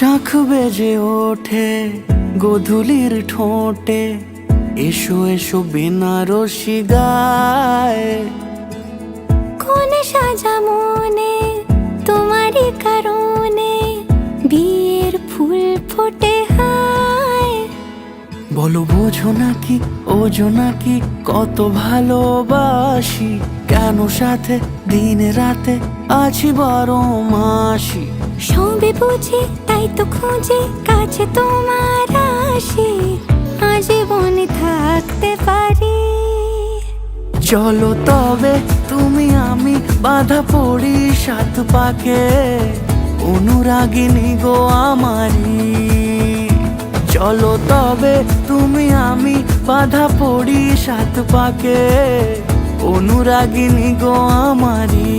শাঁখ বেজে ওঠে গোধূলির ঠোঁটে, এসো এসো বেনারসি গায়। কোনে সাজা মনে তোমারই কারণে, বিয়ের ফুল ফোটে হায়। বলো বোঝো নাকি ওজো নাকি কত ভালোবাসি, কেন সাথে দিনে রাতে আছি 12 মাসি। সবে বুঝি তাই তো খুঁজে কাছে তোমার আসি, আজীবনে থাকতে পারি। চলো তবে তুমি আমি বাঁধা পড়ি 7 পাকে, অনুরাগিনী গো আমারি। চলো তবে তুমি আমি বাঁধা পড়ি 7 পাকে, অনুরাগিনী গো আমারি।